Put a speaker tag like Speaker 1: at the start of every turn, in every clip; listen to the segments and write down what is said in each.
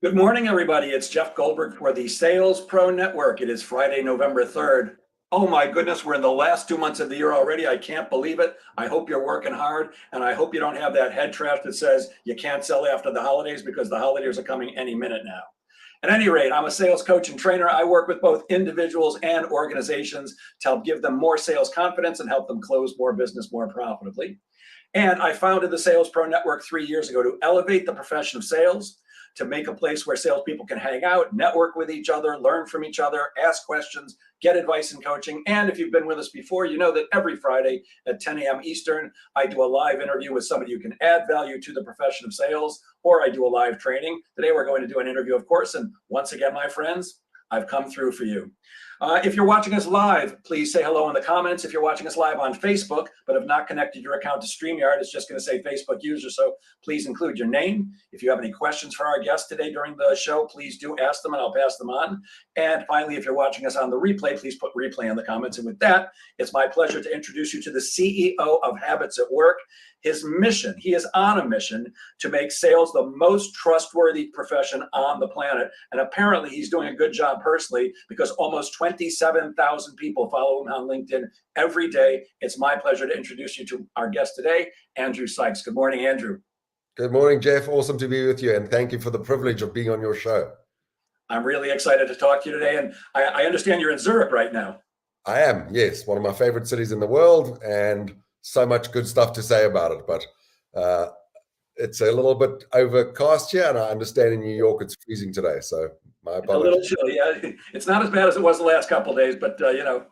Speaker 1: Good morning, everybody. It's Jeff Goldberg for the Sales Pro Network. It is Friday, November 3rd. Oh my goodness, we're in the last 2 months of the year already. I can't believe it. I hope you're working hard, and I hope you don't have that head trash that says you can't sell after the holidays, because the holidays are coming any minute now. At any rate, I'm a sales coach and trainer. I work with both individuals and organizations to help give them more sales confidence and help them close more business more profitably. And I founded the Sales Pro Network 3 years ago to elevate the profession of sales, to make a place where salespeople can hang out, network with each other, learn from each other, ask questions, get advice and coaching. And if you've been with us before, you know that every Friday at 10 a.m. Eastern, I do a live interview with somebody who can add value to the profession of sales, or I do a live training. Today, we're going to do an interview, of course. And once again, my friends, I've come through for you. If you're watching us live, please say hello in the comments. If you're watching us live on Facebook, but have not connected your account to StreamYard, it's just going to say Facebook user. So please include your name. If you have any questions for our guest today during the show, please do ask them and I'll pass them on. And finally, if you're watching us on the replay, please put replay in the comments. And with that, it's my pleasure to introduce you to the CEO of Habits at Work. His mission, he is on a mission to make sales the most trustworthy profession on the planet. And apparently he's doing a good job personally, because almost 27,000 people follow him on LinkedIn every day. It's my pleasure to introduce you to our guest today, Andrew Sykes. Good morning, Andrew.
Speaker 2: Good morning, Jeff. Awesome to be with you. And thank you for the privilege of being on your show.
Speaker 1: I'm really excited to talk to you today. And I understand you're in Zurich right now.
Speaker 2: I am, yes. One of my favorite cities in the world, and so much good stuff to say about it. But it's a little bit overcast here, and I understand in New York it's freezing today. So my apologies.
Speaker 1: A little chilly, yeah. It's not as bad as it was the last couple of days, but the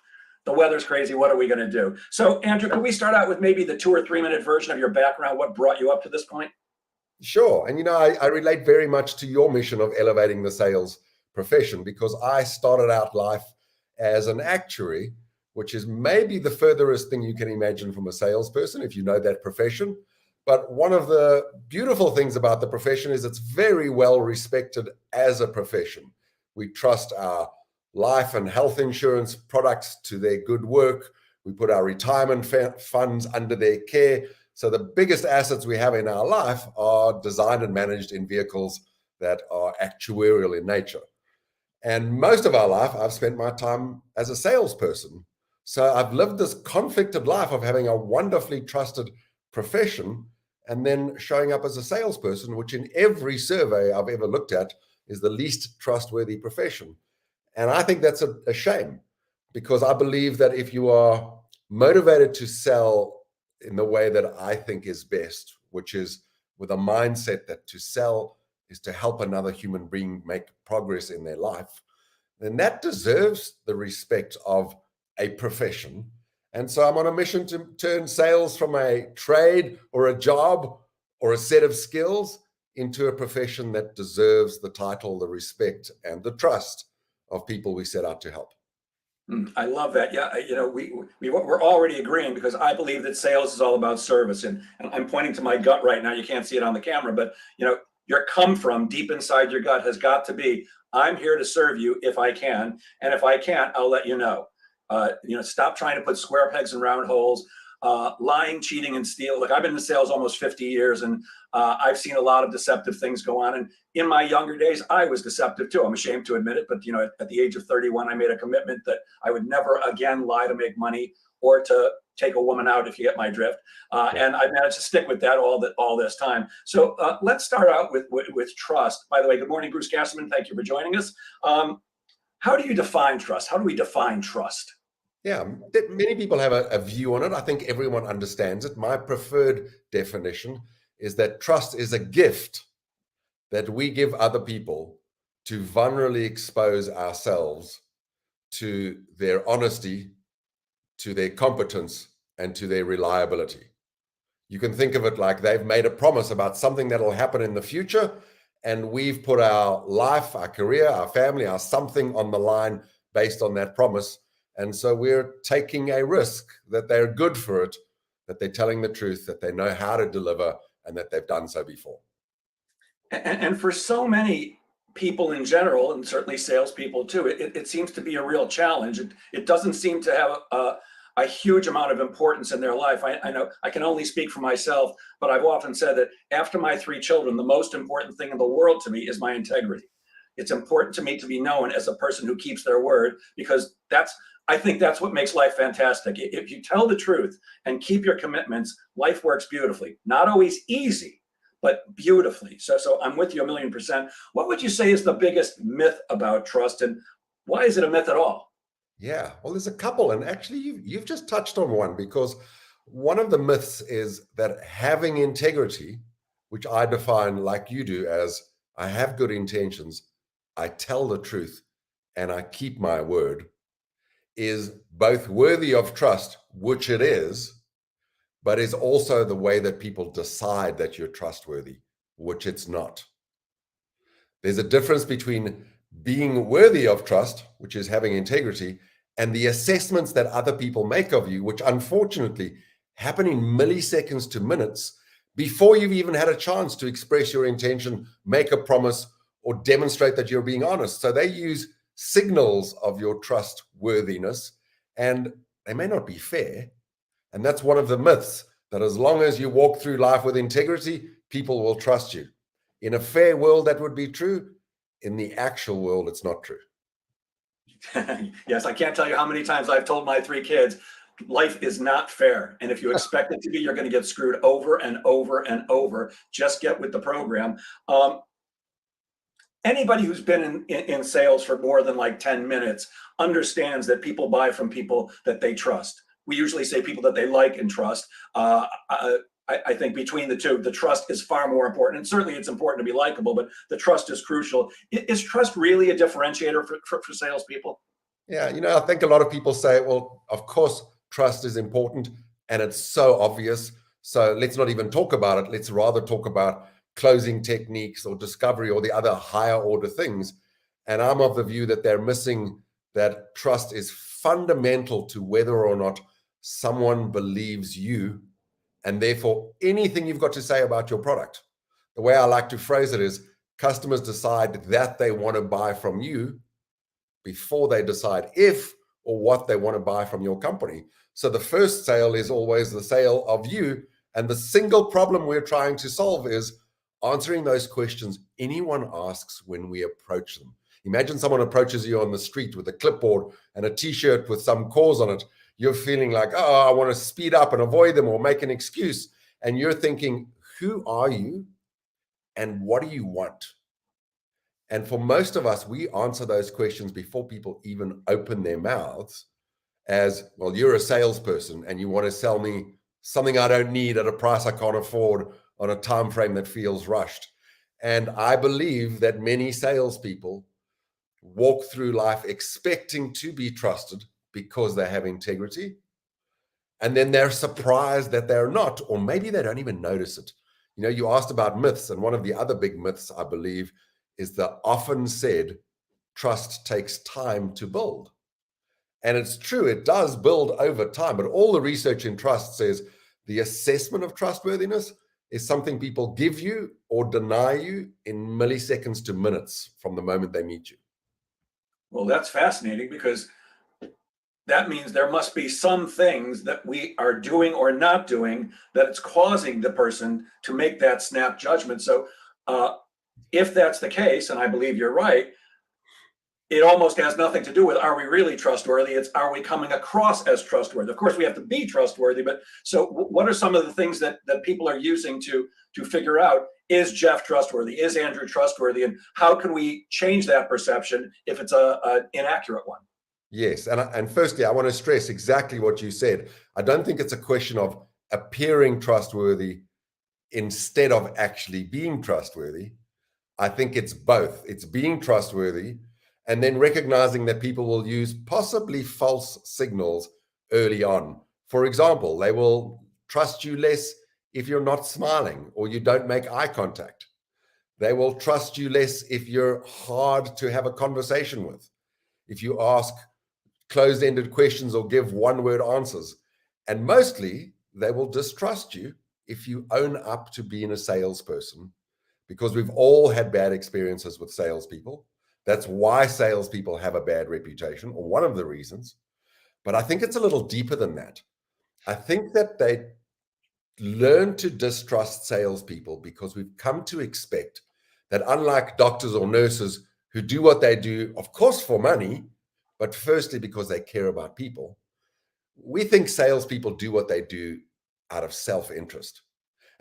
Speaker 1: weather's crazy. What are we going to do? So, Andrew, can we start out with maybe the 2 or 3 minute version of your background? What brought you up to this point?
Speaker 2: Sure. And I relate very much to your mission of elevating the sales profession, because I started out life as an actuary, which is maybe the furthest thing you can imagine from a salesperson if you know that profession. But one of the beautiful things about the profession is it's very well respected as a profession. We trust our life and health insurance products to their good work. We put our retirement funds under their care. So the biggest assets we have in our life are designed and managed in vehicles that are actuarial in nature. And most of our life, I've spent my time as a salesperson. So I've lived this conflicted life of having a wonderfully trusted profession and then showing up as a salesperson, which in every survey I've ever looked at is the least trustworthy profession. And I think that's a shame, because I believe that if you are motivated to sell in the way that I think is best, which is with a mindset that to sell is to help another human being make progress in their life, then that deserves the respect of a profession. And so I'm on a mission to turn sales from a trade or a job or a set of skills into a profession that deserves the title, the respect, and the trust of people we set out to help.
Speaker 1: I love that. Yeah, we're already agreeing, because I believe that sales is all about service. And I'm pointing to my gut right now. You can't see it on the camera, but your come from deep inside your gut has got to be, I'm here to serve you if I can. And if I can't, I'll let you know. Stop trying to put square pegs in round holes. Lying, cheating, and steal. Look, I've been in sales almost 50 years, and I've seen a lot of deceptive things go on. And in my younger days, I was deceptive too. I'm ashamed to admit it, but at the age of 31, I made a commitment that I would never again lie to make money or to take a woman out, if you get my drift. And I managed to stick with that all this time. So let's start out with trust. By the way, good morning, Bruce Gasserman. Thank you for joining us. How do you define trust? How do we define trust?
Speaker 2: Yeah, many people have a view on it. I think everyone understands it. My preferred definition is that trust is a gift that we give other people to vulnerably expose ourselves to their honesty, to their competence, and to their reliability. You can think of it like they've made a promise about something that will happen in the future, and we've put our life, our career, our family, our something on the line based on that promise. And so we're taking a risk that they're good for it, that they're telling the truth, that they know how to deliver, and that they've done so before.
Speaker 1: And for so many people in general, and certainly salespeople too, it seems to be a real challenge. It doesn't seem to have a huge amount of importance in their life. I know I can only speak for myself, but I've often said that after my 3 children, the most important thing in the world to me is my integrity. It's important to me to be known as a person who keeps their word, because I think that's what makes life fantastic. If you tell the truth and keep your commitments, life works beautifully. Not always easy, but beautifully. So I'm with you 1,000,000%. What would you say is the biggest myth about trust, and why is it a myth at all?
Speaker 2: Yeah, well, there's a couple, and actually, you've just touched on one, because one of the myths is that having integrity, which I define like you do as I have good intentions, I tell the truth, and I keep my word, is both worthy of trust, which it is, but is also the way that people decide that you're trustworthy, which it's not. There's a difference between being worthy of trust, which is having integrity, and the assessments that other people make of you, which unfortunately happen in milliseconds to minutes before you've even had a chance to express your intention, make a promise, or demonstrate that you're being honest. So they use signals of your trustworthiness, and they may not be fair. And that's one of the myths, that as long as you walk through life with integrity, people will trust you. In a fair world, that would be true. In the actual world, it's not true.
Speaker 1: Yes, I can't tell you how many times I've told my 3 kids, life is not fair. And if you expect it to be, you're going to get screwed over and over and over. Just get with the program. Anybody who's been in sales for more than like 10 minutes understands that people buy from people that they trust. We usually say people that they like and trust. I think between the two, the trust is far more important. And certainly it's important to be likable, but the trust is crucial. Is trust really a differentiator for salespeople?
Speaker 2: Yeah, I think a lot of people say, well, of course, trust is important and it's so obvious. So let's not even talk about it. Let's rather talk about closing techniques or discovery or the other higher order things. And I'm of the view that they're missing that trust is fundamental to whether or not someone believes you, and therefore anything you've got to say about your product. The way I like to phrase it is, customers decide that they want to buy from you before they decide if or what they want to buy from your company. So the first sale is always the sale of you. And the single problem we're trying to solve is answering those questions anyone asks when we approach them. Imagine someone approaches you on the street with a clipboard and a t-shirt with some cause on it. You're feeling like, oh, I want to speed up and avoid them or make an excuse. And you're thinking, who are you and what do you want? And for most of us, we answer those questions before people even open their mouths as, well, you're a salesperson and you want to sell me something I don't need at a price I can't afford on a time frame that feels rushed. And I believe that many salespeople walk through life expecting to be trusted because they have integrity. And then they're surprised that they're not, or maybe they don't even notice it. You asked about myths, and one of the other big myths, I believe, is the often said trust takes time to build. And it's true, it does build over time, but all the research in trust says the assessment of trustworthiness is something people give you or deny you in milliseconds to minutes from the moment they meet you.
Speaker 1: Well, that's fascinating, because that means there must be some things that we are doing or not doing that it's causing the person to make that snap judgment. So if that's the case, and I believe you're right, it almost has nothing to do with, are we really trustworthy? It's, are we coming across as trustworthy? Of course, we have to be trustworthy, but so what are some of the things that people are using to figure out, is Jeff trustworthy? Is Andrew trustworthy? And how can we change that perception if it's an inaccurate one?
Speaker 2: Yes. And firstly, I want to stress exactly what you said. I don't think it's a question of appearing trustworthy instead of actually being trustworthy. I think it's both. It's being trustworthy and then recognizing that people will use possibly false signals early on. For example, they will trust you less if you're not smiling or you don't make eye contact. They will trust you less if you're hard to have a conversation with, if you ask closed-ended questions or give one-word answers. And mostly, they will distrust you if you own up to being a salesperson, because we've all had bad experiences with salespeople. That's why salespeople have a bad reputation, or one of the reasons. But I think it's a little deeper than that. I think that they learn to distrust salespeople because we've come to expect that, unlike doctors or nurses who do what they do, of course, for money, but firstly because they care about people, we think salespeople do what they do out of self-interest.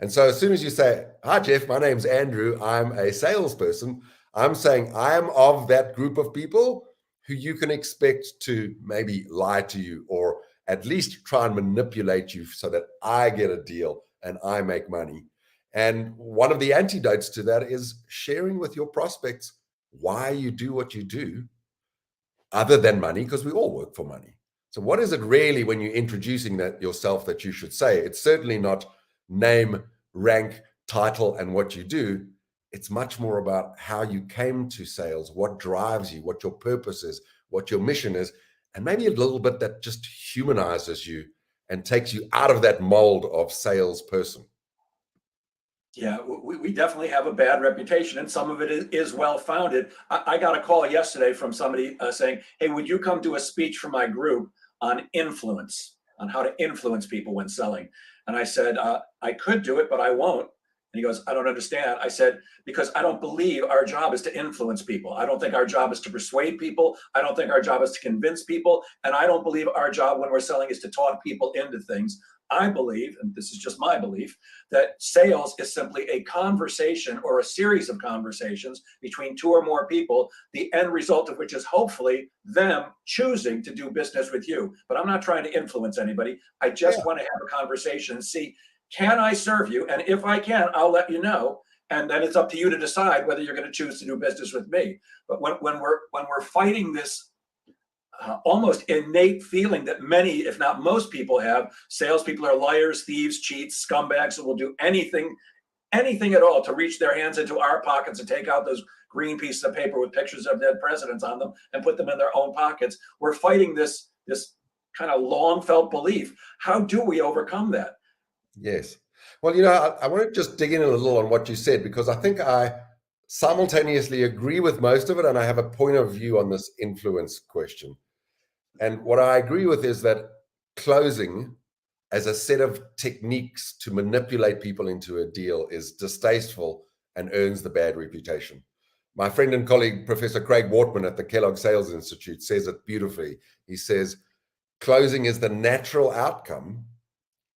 Speaker 2: And so as soon as you say, "Hi, Jeff, my name's Andrew, I'm a salesperson," I'm saying I am of that group of people who you can expect to maybe lie to you, or at least try and manipulate you so that I get a deal and I make money. And one of the antidotes to that is sharing with your prospects why you do what you do, other than money, because we all work for money. So what is it really, when you're introducing that yourself, that you should say? It's certainly not name, rank, title, and what you do. It's much more about how you came to sales, what drives you, what your purpose is, what your mission is, and maybe a little bit that just humanizes you and takes you out of that mold of salesperson.
Speaker 1: Yeah, we definitely have a bad reputation, and some of it is well-founded. I got a call yesterday from somebody saying, "Hey, would you come do a speech for my group on influence, on how to influence people when selling?" And I said, "I could do it, but I won't." And he goes, "I don't understand." I said, "Because I don't believe our job is to influence people. I don't think our job is to persuade people. I don't think our job is to convince people. And I don't believe our job when we're selling is to talk people into things. I believe, and this is just my belief, that sales is simply a conversation or a series of conversations between two or more people, the end result of which is hopefully them choosing to do business with you. But I'm not trying to influence anybody. I just want to have a conversation and see, can I serve you? And if I can, I'll let you know. And then it's up to you to decide whether you're going to choose to do business with me." But when we're fighting this almost innate feeling that many, if not most people have, salespeople are liars, thieves, cheats, scumbags that will do anything at all to reach their hands into our pockets and take out those green pieces of paper with pictures of dead presidents on them and put them in their own pockets. We're fighting this kind of long felt belief. How do we overcome that?
Speaker 2: Yes. Well, I want to just dig in a little on what you said, because I think I simultaneously agree with most of it, and I have a point of view on this influence question. And what I agree with is that closing as a set of techniques to manipulate people into a deal is distasteful and earns the bad reputation. My friend and colleague, Professor Craig Wortman at the Kellogg Sales Institute, says it beautifully. He says, closing is the natural outcome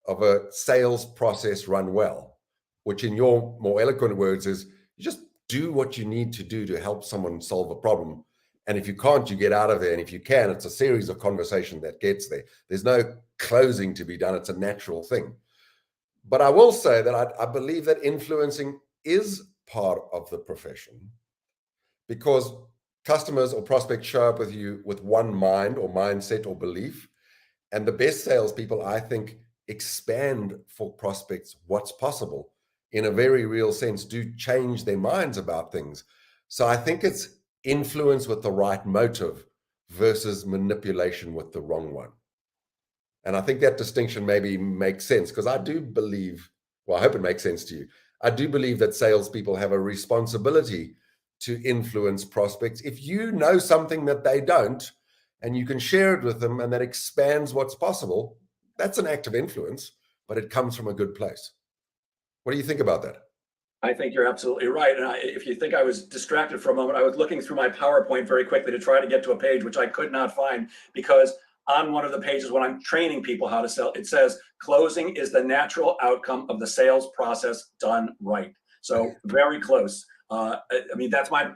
Speaker 2: of a sales process run well, which in your more eloquent words is, you just do what you need to do to help someone solve a problem. And if you can't, you get out of there. And if you can, it's a series of conversation that gets there. There's no closing to be done. It's a natural thing. But I will say that I believe that influencing is part of the profession, because customers or prospects show up with you with one mind or mindset or belief. And the best salespeople, I think, expand for prospects what's possible in a very real sense, do change their minds about things. So I think it's influence with the right motive versus manipulation with the wrong one. And I think that distinction maybe makes sense, because I do believe, well, I hope it makes sense to you. I do believe that salespeople have a responsibility to influence prospects. If you know something that they don't, and you can share it with them, and that expands what's possible, that's an act of influence, but it comes from a good place. What do you think about that?
Speaker 1: I think you're absolutely right. And if you think I was distracted for a moment, I was looking through my PowerPoint very quickly to try to get to a page, which I could not find, because on one of the pages when I'm training people how to sell, it says closing is the natural outcome of the sales process done right. So very close. I mean, that's my,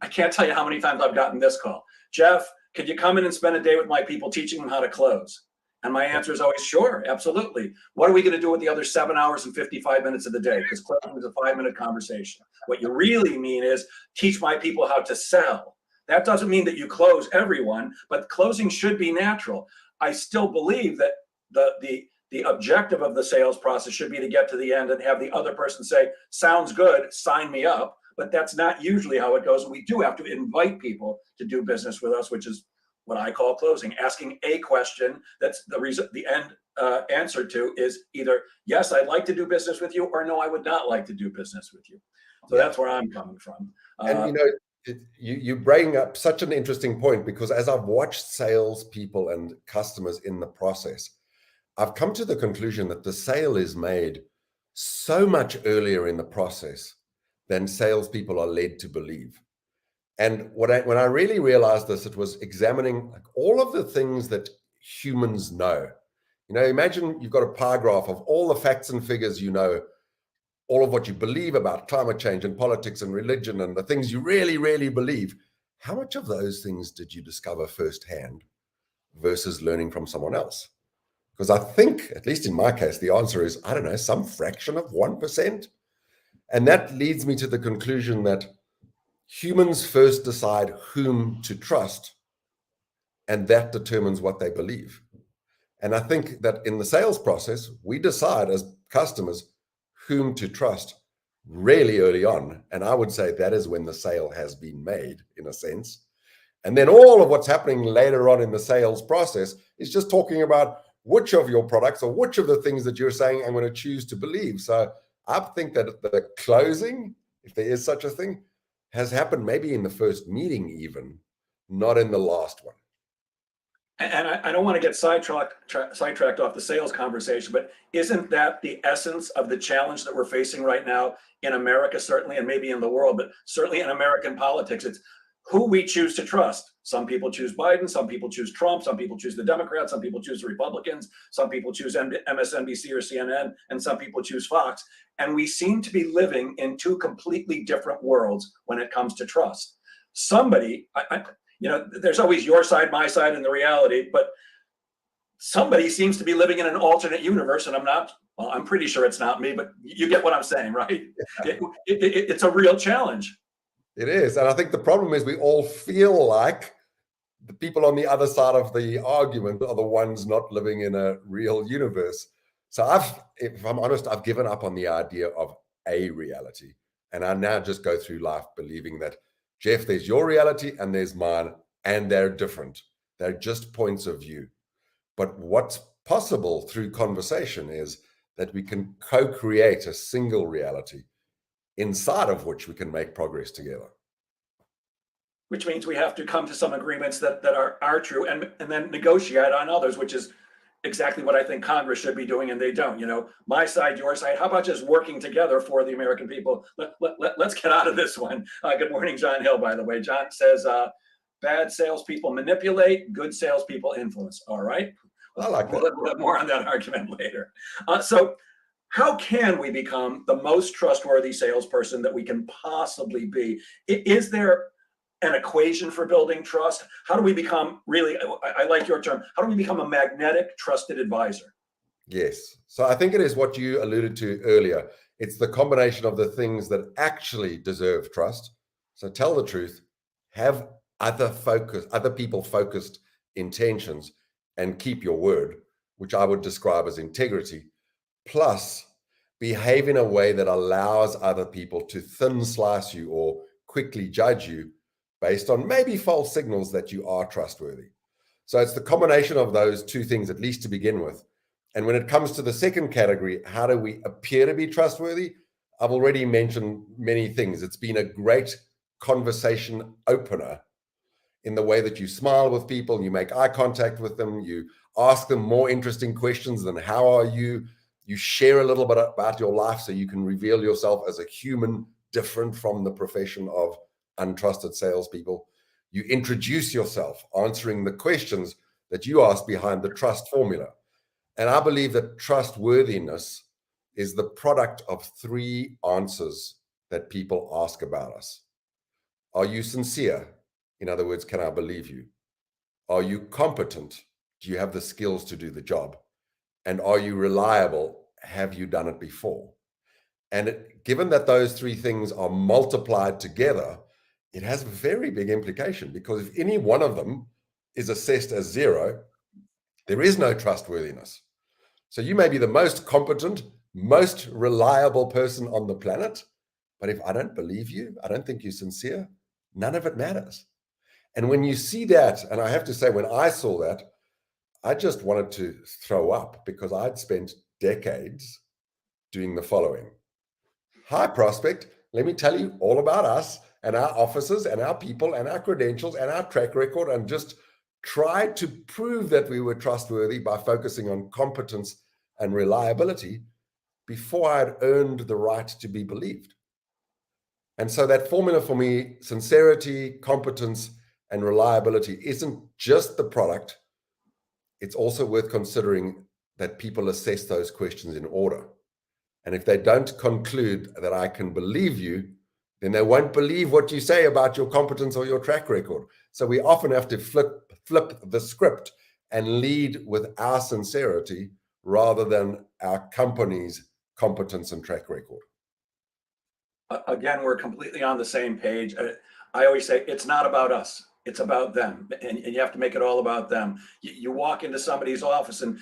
Speaker 1: I can't tell you how many times I've gotten this call. "Jeff, could you come in and spend a day with my people teaching them how to close?" And my answer is always, "Sure, absolutely. What are we going to do with the other 7 hours and 55 minutes of the day? Because closing is a 5-minute conversation. What you really mean is teach my people how to sell." That doesn't mean that you close everyone, but closing should be natural. I still believe that the objective of the sales process should be to get to the end and have the other person say, "Sounds good, sign me up." But that's not usually how it goes. We do have to invite people to do business with us, which is what I call closing. Asking a question that's the reason, the end answer to is either, "Yes, I'd like to do business with you," or "No, I would not like to do business with you." So that's where I'm coming from.
Speaker 2: And You bring up such an interesting point, because as I've watched salespeople and customers in the process, I've come to the conclusion that the sale is made so much earlier in the process than salespeople are led to believe. And when I really realized this, it was examining like all of the things that humans know. Imagine you've got a pie graph of all the facts and figures, all of what you believe about climate change and politics and religion and the things you really, really believe. How much of those things did you discover firsthand versus learning from someone else? Because I think, at least in my case, the answer is, I don't know, some fraction of 1%. And that leads me to the conclusion that humans first decide whom to trust, and that determines what they believe. And I think that in the sales process, we decide as customers whom to trust really early on. And I would say that is when the sale has been made, in a sense. And then all of what's happening later on in the sales process is just talking about which of your products or which of the things that you're saying I'm going to choose to believe. So I think that the closing, if there is such a thing, has happened maybe in the first meeting even, not in the last one.
Speaker 1: And I don't want to get sidetracked off the sales conversation, but isn't that the essence of the challenge that we're facing right now in America, certainly, and maybe in the world, but certainly in American politics? It's who we choose to trust. Some people choose Biden, some people choose Trump, some people choose the Democrats, some people choose the Republicans, some people choose MSNBC or CNN, and some people choose Fox. And we seem to be living in two completely different worlds when it comes to trust. Somebody, there's always your side, my side, and the reality, but somebody seems to be living in an alternate universe, and I'm pretty sure it's not me, but you get what I'm saying, right? Yeah. It's a real challenge.
Speaker 2: It is. And I think the problem is we all feel like the people on the other side of the argument are the ones not living in a real universe. So if I'm honest, I've given up on the idea of a reality. And I now just go through life believing that, Jeff, there's your reality and there's mine, and they're different. They're just points of view. But what's possible through conversation is that we can co-create a single reality inside of which we can make progress together.
Speaker 1: Which means we have to come to some agreements that are true and then negotiate on others, which is exactly what I think Congress should be doing, and they don't. My side, your side. How about just working together for the American people? Let's get out of this one. Good morning, John Hill, by the way. John says, bad salespeople manipulate, good salespeople influence. All right.
Speaker 2: I like that.
Speaker 1: We'll have more on that argument later. So how can we become the most trustworthy salesperson that we can possibly be? Is there an equation for building trust? How do we become really, I like your term, how do we become a magnetic, trusted advisor?
Speaker 2: Yes. So I think it is what you alluded to earlier. It's the combination of the things that actually deserve trust. So tell the truth, have other people focused intentions, and keep your word, which I would describe as integrity, plus behave in a way that allows other people to thin slice you or quickly judge you based on maybe false signals that you are trustworthy. So it's the combination of those two things, at least to begin with. And when it comes to the second category, how do we appear to be trustworthy? I've already mentioned many things. It's been a great conversation opener in the way that you smile with people, you make eye contact with them, you ask them more interesting questions than how are you? You share a little bit about your life so you can reveal yourself as a human different from the profession of untrusted salespeople. You introduce yourself, answering the questions that you ask behind the trust formula. And I believe that trustworthiness is the product of three answers that people ask about us. Are you sincere? In other words, can I believe you? Are you competent? Do you have the skills to do the job? And are you reliable? Have you done it before? And given that those three things are multiplied together, it has a very big implication, because if any one of them is assessed as 0, there is no trustworthiness. So you may be the most competent, most reliable person on the planet, but if I don't believe you, I don't think you're sincere, none of it matters. And when you see that, and I have to say, when I saw that, I just wanted to throw up, because I'd spent decades doing the following. Hi, prospect. Let me tell you all about us and our offices and our people and our credentials and our track record and just tried to prove that we were trustworthy by focusing on competence and reliability before I'd earned the right to be believed. And so that formula for me, sincerity, competence, and reliability, isn't just the product. It's also worth considering that people assess those questions in order. And if they don't conclude that I can believe you, then they won't believe what you say about your competence or your track record. So we often have to flip the script and lead with our sincerity rather than our company's competence and track record.
Speaker 1: Again, we're completely on the same page. I always say it's not about us, it's about them. And you have to make it all about them. You walk into somebody's office and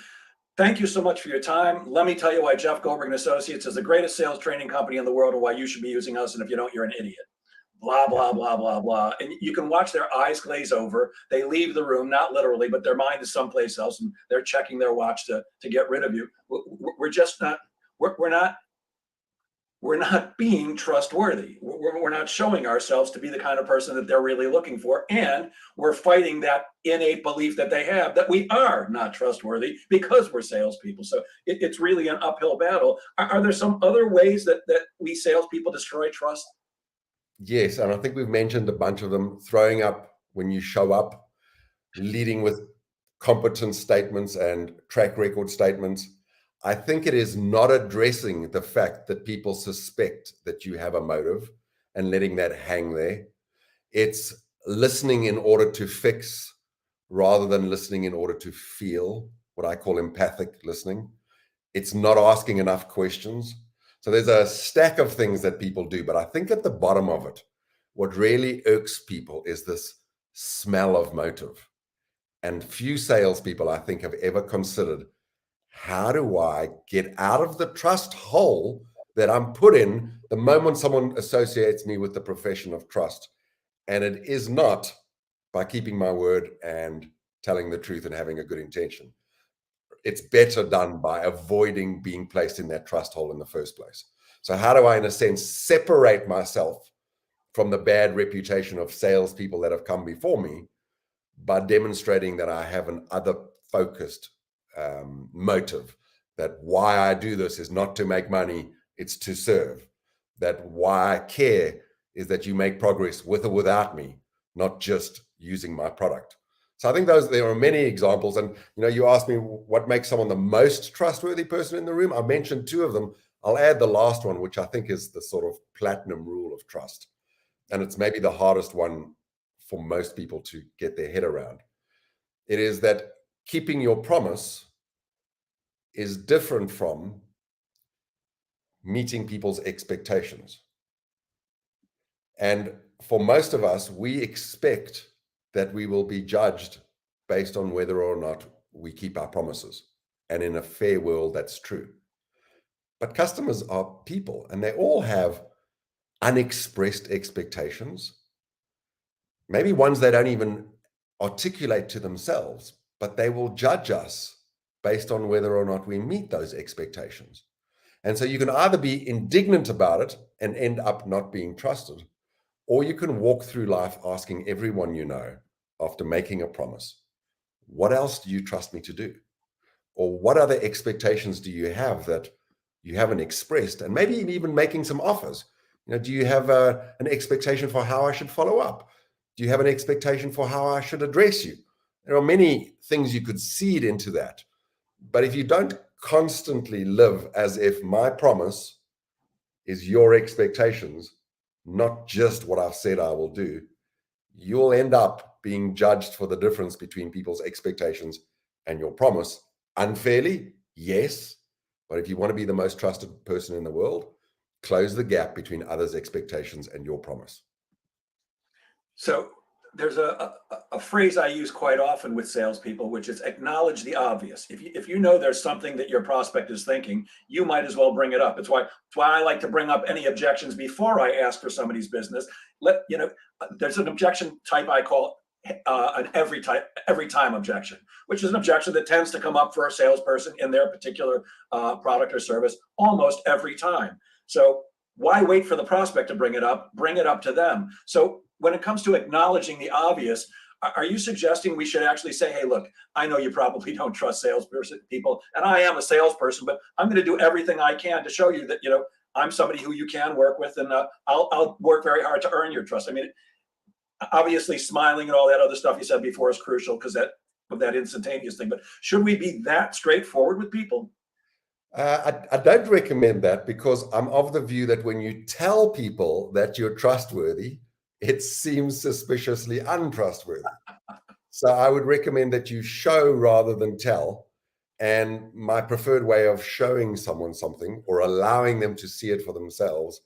Speaker 1: thank you so much for your time. Let me tell you why Jeff Goldberg and Associates is the greatest sales training company in the world and why you should be using us. And if you don't, you're an idiot. Blah, blah, blah, blah, blah. And you can watch their eyes glaze over. They leave the room, not literally, but their mind is someplace else and they're checking their watch to get rid of you. We're just not, we're not being trustworthy. We're not showing ourselves to be the kind of person that they're really looking for. And we're fighting that innate belief that they have that we are not trustworthy because we're salespeople. So it's really an uphill battle. Are there some other ways that we salespeople destroy trust?
Speaker 2: Yes, and I think we've mentioned a bunch of them. Throwing up when you show up, leading with competence statements and track record statements. I think it is not addressing the fact that people suspect that you have a motive and letting that hang there. It's listening in order to fix rather than listening in order to feel, what I call empathic listening. It's not asking enough questions. So there's a stack of things that people do, but I think at the bottom of it, what really irks people is this smell of motive. And few salespeople, I think, have ever considered, how do I get out of the trust hole that I'm put in the moment someone associates me with the profession of trust? And it is not by keeping my word and telling the truth and having a good intention. It's better done by avoiding being placed in that trust hole in the first place. So how do I, in a sense, separate myself from the bad reputation of salespeople that have come before me by demonstrating that I have an other focused motive, that why I do this is not to make money, it's to serve, that why I care is that you make progress with or without me, not just using my product. So I think there are many examples. And you asked me what makes someone the most trustworthy person in the room. I mentioned two of them. I'll add the last one, which I think is the sort of platinum rule of trust. And it's maybe the hardest one for most people to get their head around. It is that keeping your promise is different from meeting people's expectations. And for most of us, we expect that we will be judged based on whether or not we keep our promises. And in a fair world, that's true. But customers are people, and they all have unexpressed expectations, maybe ones they don't even articulate to themselves, but they will judge us based on whether or not we meet those expectations. And so you can either be indignant about it and end up not being trusted, or you can walk through life asking everyone you know, after making a promise, what else do you trust me to do? Or what other expectations do you have that you haven't expressed? And maybe even making some offers. Do you have an expectation for how I should follow up? Do you have an expectation for how I should address you? There are many things you could seed into that. But if you don't constantly live as if my promise is your expectations, not just what I've said I will do, you'll end up being judged for the difference between people's expectations and your promise. Unfairly, yes. But if you want to be the most trusted person in the world, close the gap between others' expectations and your promise.
Speaker 1: So there's a phrase I use quite often with salespeople, which is acknowledge the obvious. If you know there's something that your prospect is thinking, you might as well bring it up. It's why I like to bring up any objections before I ask for somebody's business. There's an objection type I call an every time objection, which is an objection that tends to come up for a salesperson in their particular product or service almost every time. So why wait for the prospect to bring it up? Bring it up to them. So when it comes to acknowledging the obvious, are you suggesting we should actually say, hey, look, I know you probably don't trust salesperson people, and I am a salesperson, but I'm going to do everything I can to show you that, I'm somebody who you can work with, and I'll work very hard to earn your trust. I mean, obviously smiling and all that other stuff you said before is crucial because of that instantaneous thing, but should we be that straightforward with people?
Speaker 2: I don't recommend that, because I'm of the view that when you tell people that you're trustworthy, it seems suspiciously untrustworthy. So I would recommend that you show rather than tell. And my preferred way of showing someone something or allowing them to see it for themselves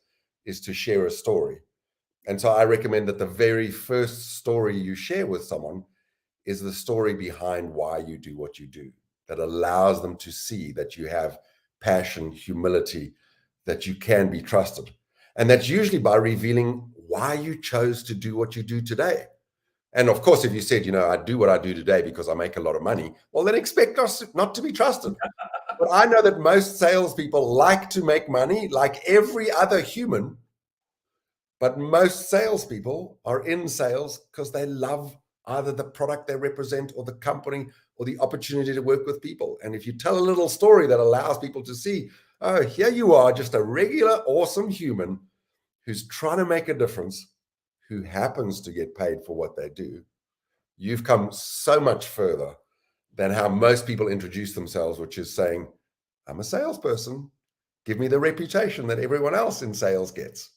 Speaker 2: is to share a story. And so I recommend that the very first story you share with someone is the story behind why you do what you do, that allows them to see that you have passion, humility, that you can be trusted. And that's usually by revealing why you chose to do what you do today. And of course, if you said, I do what I do today because I make a lot of money, well, then expect us not to be trusted. But I know that most salespeople like to make money like every other human. But most salespeople are in sales because they love either the product they represent or the company or the opportunity to work with people. And if you tell a little story that allows people to see, oh, here you are, just a regular, awesome human who's trying to make a difference, who happens to get paid for what they do, you've come so much further than how most people introduce themselves, which is saying, I'm a salesperson. Give me the reputation that everyone else in sales gets.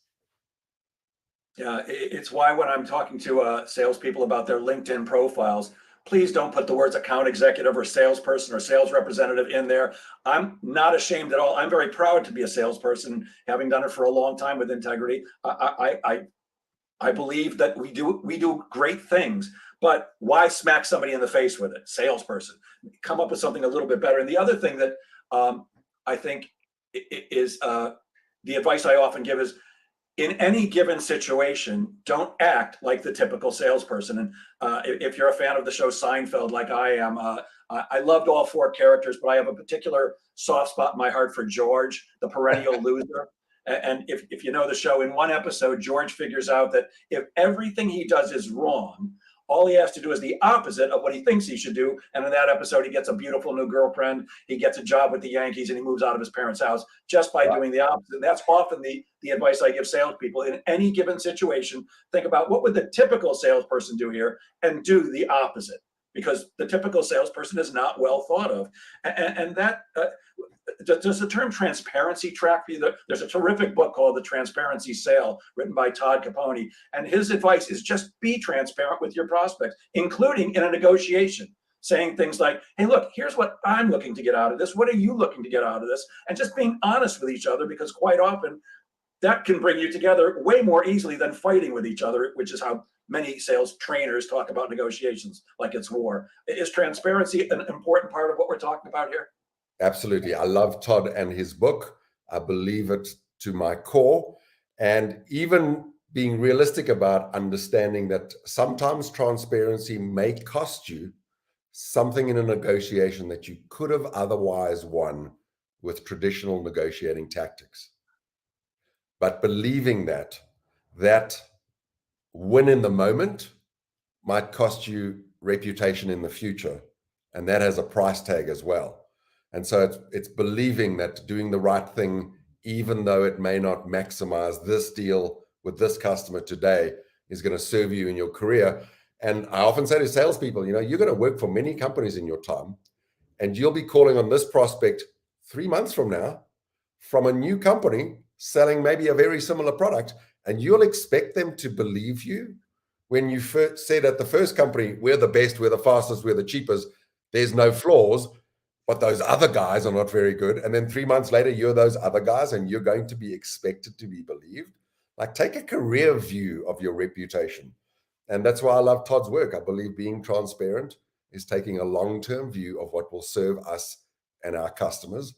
Speaker 1: Yeah, it's why when I'm talking to salespeople about their LinkedIn profiles, please don't put the words account executive or salesperson or sales representative in there. I'm not ashamed at all. I'm very proud to be a salesperson, having done it for a long time with integrity. I believe that we do great things, but why smack somebody in the face with it? Salesperson, come up with something a little bit better. And the other thing that I think is the advice I often give is, in any given situation, don't act like the typical salesperson. And if you're a fan of the show Seinfeld, like I am, I loved all four characters, but I have a particular soft spot in my heart for George, the perennial loser. And if you know the show, in one episode, George figures out that if everything he does is wrong, all he has to do is the opposite of what he thinks he should do. And in that episode, he gets a beautiful new girlfriend, he gets a job with the Yankees, and he moves out of his parents' house just by doing the opposite. And that's often the advice I give salespeople. In any given situation, think about what would the typical salesperson do here, and do the opposite, because the typical salesperson is not well thought of. And that does the term transparency track for you? There's a terrific book called The Transparency Sale, written by Todd Capone. And his advice is just be transparent with your prospects, including in a negotiation, saying things like, hey, look, here's what I'm looking to get out of this. What are you looking to get out of this? And just being honest with each other, because quite often that can bring you together way more easily than fighting with each other, which is how many sales trainers talk about negotiations like it's war. Is transparency an important part of what we're talking about here?
Speaker 2: Absolutely. I love Todd and his book. I believe it to my core. And even being realistic about understanding that sometimes transparency may cost you something in a negotiation that you could have otherwise won with traditional negotiating tactics. But believing that win in the moment might cost you reputation in the future. And that has a price tag as well. And so it's believing that doing the right thing, even though it may not maximize this deal with this customer today, is going to serve you in your career. And I often say to salespeople, you're going to work for many companies in your time, and you'll be calling on this prospect 3 months from now from a new company selling maybe a very similar product, and you'll expect them to believe you when you first said at the first company, we're the best, we're the fastest, we're the cheapest, there's no flaws, but those other guys are not very good. And then 3 months later, you're those other guys, and you're going to be expected to be believed. Like, take a career view of your reputation. And that's why I love Todd's work. I believe being transparent is taking a long-term view of what will serve us and our customers,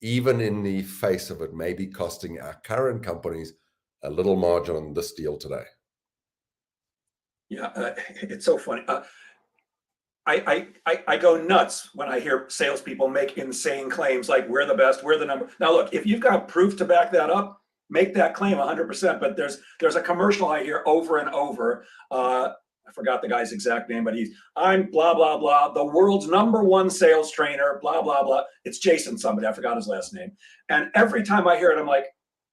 Speaker 2: even in the face of it maybe costing our current companies a little margin on this deal today.
Speaker 1: Yeah, it's so funny. I go nuts when I hear salespeople make insane claims like we're the best, we're the number. Now, look, if you've got proof to back that up, make that claim 100%. But there's a commercial I hear over and over. I forgot the guy's exact name, but I'm blah, blah, blah, the world's #1 sales trainer, blah, blah, blah. It's Jason somebody, I forgot his last name. And every time I hear it, I'm like,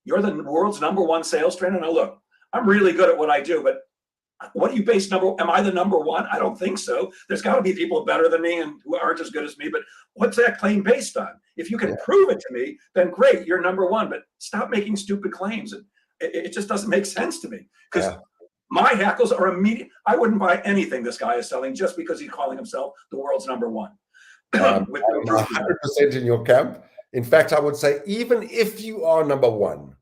Speaker 1: you're the world's #1 sales trainer? Now look, I'm really good at what I do, but what do you base am I the #1? I don't think so. There's got to be people better than me and who aren't as good as me, but what's that claim based on? If you can prove it to me, then great, you're #1, but stop making stupid claims. It just doesn't make sense to me, because my hackles are immediate. I wouldn't buy anything this guy is selling just because he's calling himself the world's #1.
Speaker 2: I'm 100% in your camp. In fact, I would say even if you are #1,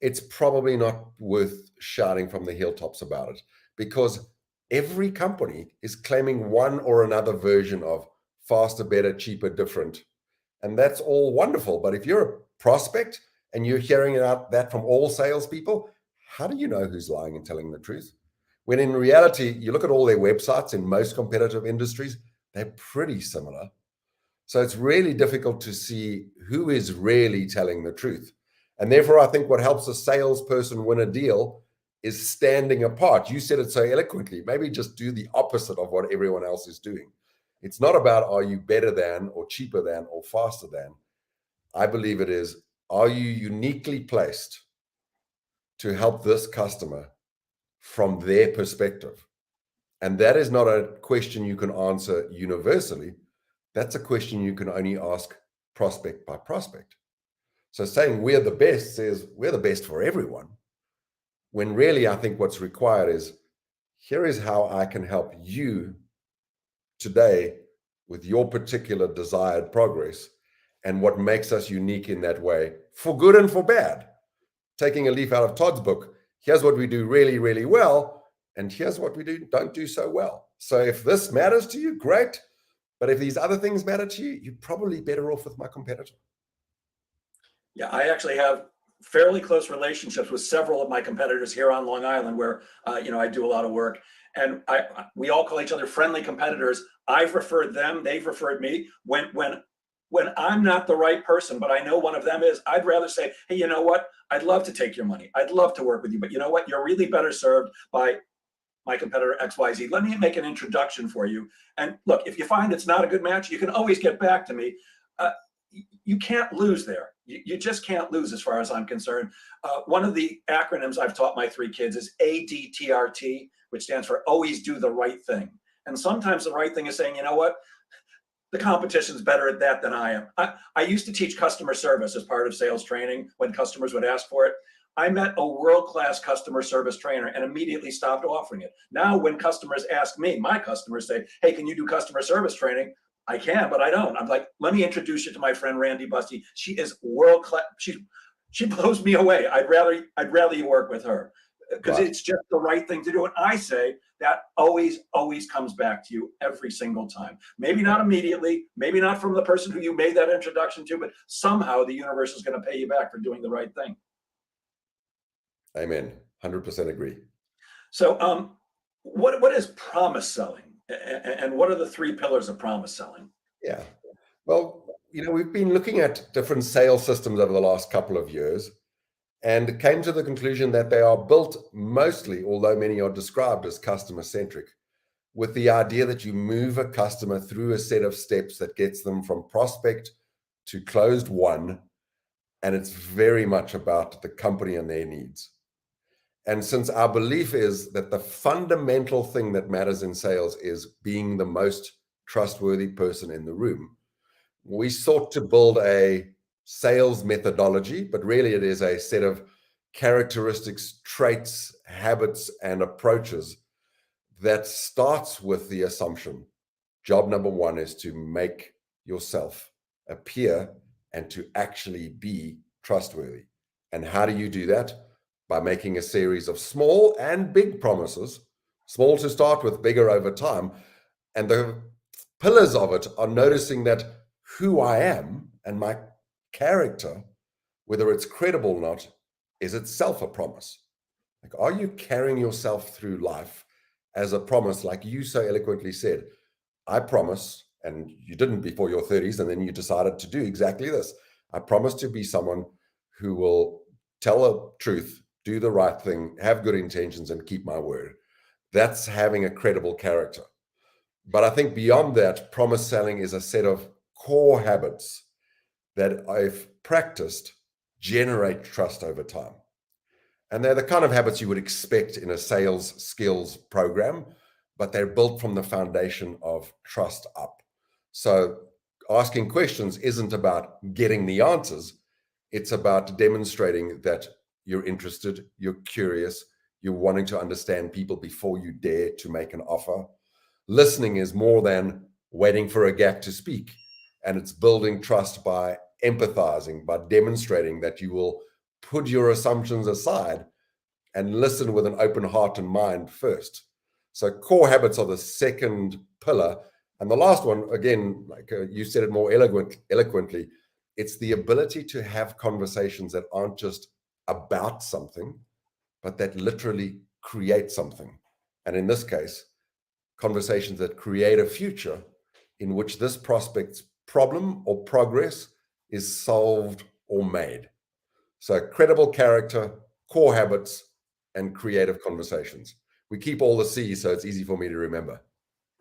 Speaker 2: it's probably not worth shouting from the hilltops about it, because every company is claiming one or another version of faster, better, cheaper, different. And that's all wonderful. But if you're a prospect and you're hearing that from all salespeople, how do you know who's lying and telling the truth? When in reality, you look at all their websites in most competitive industries, they're pretty similar. So it's really difficult to see who is really telling the truth. And therefore, I think what helps a salesperson win a deal is standing apart. You said it so eloquently. Maybe just do the opposite of what everyone else is doing. It's not about, are you better than or cheaper than or faster than? I believe it is, are you uniquely placed to help this customer from their perspective? And that is not a question you can answer universally. That's a question you can only ask prospect by prospect. So saying we're the best says we're the best for everyone, when really I think what's required is, here is how I can help you today with your particular desired progress, and what makes us unique in that way, for good and for bad. Taking a leaf out of Todd's book, here's what we do really, really well, and here's what we don't do so well. So if this matters to you, great. But if these other things matter to you, you're probably better off with my competitor.
Speaker 1: Yeah, I actually have fairly close relationships with several of my competitors here on Long Island, where I do a lot of work, and we all call each other friendly competitors. I've referred them, they've referred me. When I'm not the right person, but I know one of them is, I'd rather say, hey, you know what? I'd love to take your money. I'd love to work with you, but you know what? You're really better served by my competitor XYZ. Let me make an introduction for you. And look, if you find it's not a good match, you can always get back to me. You can't lose there. You just can't lose, as far as I'm concerned. One of the acronyms I've taught my 3 kids is ADTRT, which stands for always do the right thing. And sometimes the right thing is saying, you know what? The competition's better at that than I am. I used to teach customer service as part of sales training when customers would ask for it. I met a world-class customer service trainer and immediately stopped offering it. Now, when customers ask me, my customers say, hey, can you do customer service training? I can, but I don't. I'm like, let me introduce you to my friend Randy Busty. She is world-class. She blows me away. I'd rather you work with her, because it's just the right thing to do. And I say that always comes back to you every single time. Maybe not immediately, maybe not from the person who you made that introduction to, but somehow the universe is going to pay you back for doing the right thing.
Speaker 2: Amen. 100% agree.
Speaker 1: So what is promise selling? And what are the 3 pillars of promise selling?
Speaker 2: Yeah. Well, we've been looking at different sales systems over the last couple of years, and came to the conclusion that they are built mostly, although many are described as customer-centric, with the idea that you move a customer through a set of steps that gets them from prospect to closed won, and it's very much about the company and their needs. And since our belief is that the fundamental thing that matters in sales is being the most trustworthy person in the room, we sought to build a sales methodology, but really it is a set of characteristics, traits, habits, and approaches that starts with the assumption, job number 1 is to make yourself appear and to actually be trustworthy. And how do you do that? By making a series of small and big promises, small to start with, bigger over time. And the pillars of it are noticing that who I am and my character, whether it's credible or not, is itself a promise. Like, are you carrying yourself through life as a promise? Like you so eloquently said, I promise, and you didn't before your 30s, and then you decided to do exactly this. I promise to be someone who will tell the truth, do the right thing, have good intentions, and keep my word. That's having a credible character. But I think beyond that, promise selling is a set of core habits that I've practiced generate trust over time. And they're the kind of habits you would expect in a sales skills program, but they're built from the foundation of trust up. So asking questions isn't about getting the answers. It's about demonstrating that you're interested, you're curious, you're wanting to understand people before you dare to make an offer. Listening is more than waiting for a gap to speak. And it's building trust by empathizing, by demonstrating that you will put your assumptions aside and listen with an open heart and mind first. So core habits are the second pillar. And the last one, again, like you said it more eloquently, it's the ability to have conversations that aren't just about something, but that literally create something. And in this case, conversations that create a future in which this prospect's problem or progress is solved or made. So credible character, core habits, and creative conversations. We keep all the C's, so it's easy for me to remember.